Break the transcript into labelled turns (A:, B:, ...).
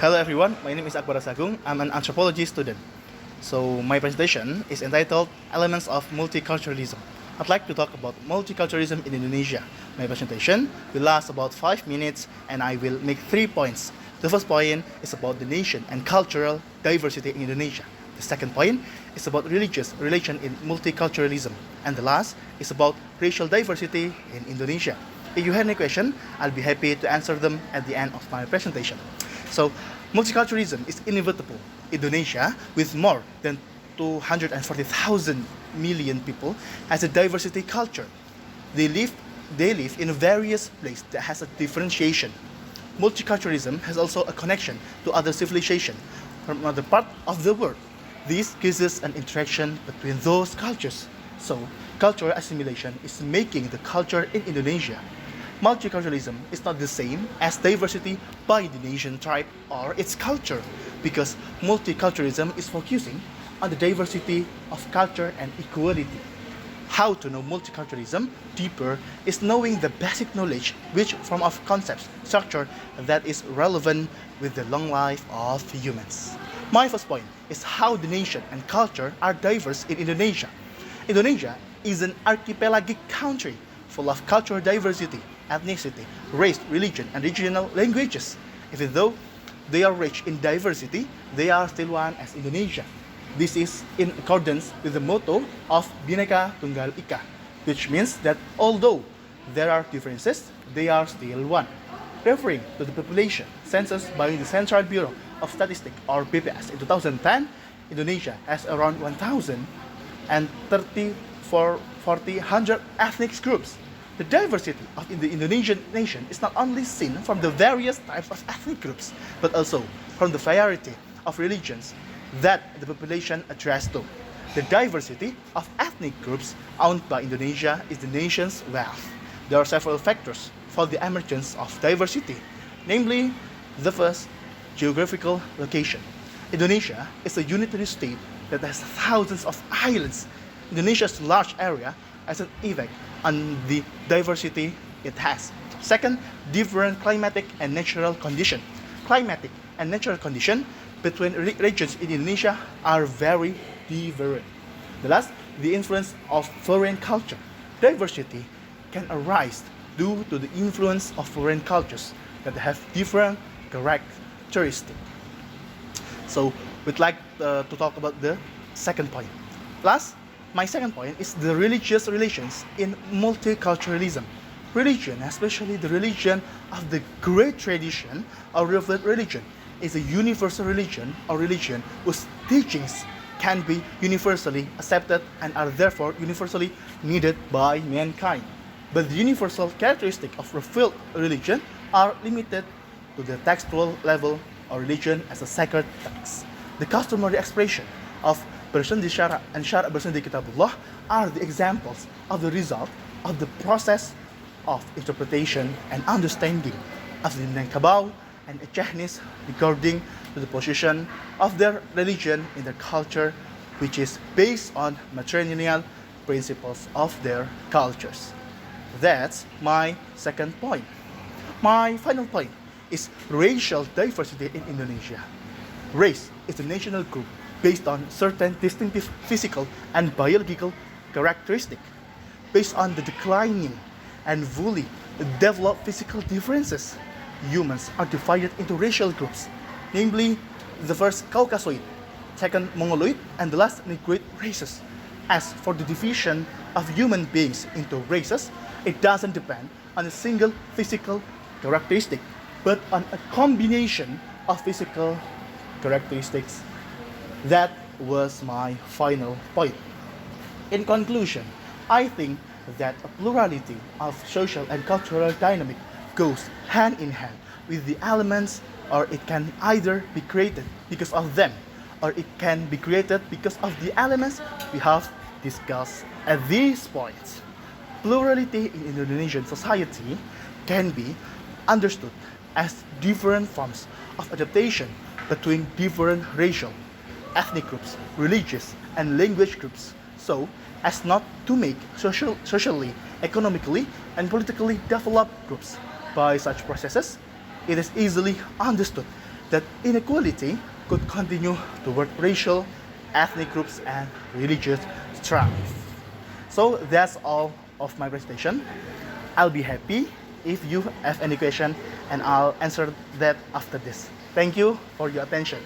A: Hello everyone, my name is Akbar Assagung. I'm an anthropology student. So my presentation is entitled Elements of Multiculturalism. I'd like to talk about multiculturalism in Indonesia. My presentation will last about 5 minutes and I will make 3 points. The first point is about the nation and cultural diversity in Indonesia. The second point is about religious relation in multiculturalism. And the last is about racial diversity in Indonesia. If you have any question, I'll be happy to answer them at the end of my presentation. So, multiculturalism is inevitable. Indonesia, with more than 240,000 million people, has a diversity culture. They live in various places that has a differentiation. Multiculturalism has also a connection to other civilization from other part of the world. This gives us an interaction between those cultures. So, cultural assimilation is making the culture in Indonesia. Multiculturalism is not the same as diversity by the nation, tribe, or its culture, because multiculturalism is focusing on the diversity of culture and equality. How to know multiculturalism deeper is knowing the basic knowledge which form of concepts, structure that is relevant with the long life of humans. My first point is how the nation and culture are diverse in Indonesia. Indonesia is an archipelagic country full of cultural diversity, ethnicity, race, religion, and regional languages. Even though they are rich in diversity, they are still one as Indonesia. This is in accordance with the motto of Bhinneka Tunggal Ika, which means that although there are differences, they are still one. Referring to the population census by the Central Bureau of Statistics or BPS in 2010, Indonesia has around 1,030,400 ethnic groups. The diversity of the Indonesian nation is not only seen from the various types of ethnic groups, but also from the variety of religions that the population addressed to. The diversity of ethnic groups owned by Indonesia is the nation's wealth. There are several factors for the emergence of diversity, namely, the first, geographical location. Indonesia is a unitary state that has thousands of islands. Indonesia's large area has an effect on the diversity it has. Second, different climatic and natural condition. Climatic and natural condition between regions in Indonesia are very different. The last, the influence of foreign culture. Diversity can arise due to the influence of foreign cultures that have different characteristics. So, we'd like to talk about the second point. Last, my second point is the religious relations in multiculturalism. Religion, especially the religion of the great tradition or revealed religion, is a universal religion or religion whose teachings can be universally accepted and are therefore universally needed by mankind. But the universal characteristics of revealed religion are limited to the textual level or religion as a sacred text. The customary expression of Bersendi Syara and Syara Bersendi Kitabullah are the examples of the result of the process of interpretation and understanding of the Minangkabau and Acehnis regarding to the position of their religion in their culture, which is based on matrilineal principles of their cultures. That's my second point. My final point is racial diversity in Indonesia. Race is a national group based on certain distinctive physical and biological characteristics. Based on the declining and fully developed physical differences, humans are divided into racial groups, namely the first Caucasoid, second Mongoloid, and the last Negroid races. As for the division of human beings into races, it doesn't depend on a single physical characteristic, but on a combination of physical characteristics. That was my final point. In conclusion, I think that a plurality of social and cultural dynamic goes hand in hand with the elements, or it can either be created because of them, or it can be created because of the elements we have discussed at these points. Plurality in Indonesian society can be understood as different forms of adaptation between different racial, ethnic groups, religious, and language groups, so as not to make socially, economically, and politically developed groups. By such processes, it is easily understood that inequality could continue toward racial, ethnic groups, and religious strife. So that's all of my presentation. I'll be happy if you have any question, and I'll answer that after this. Thank you for your attention.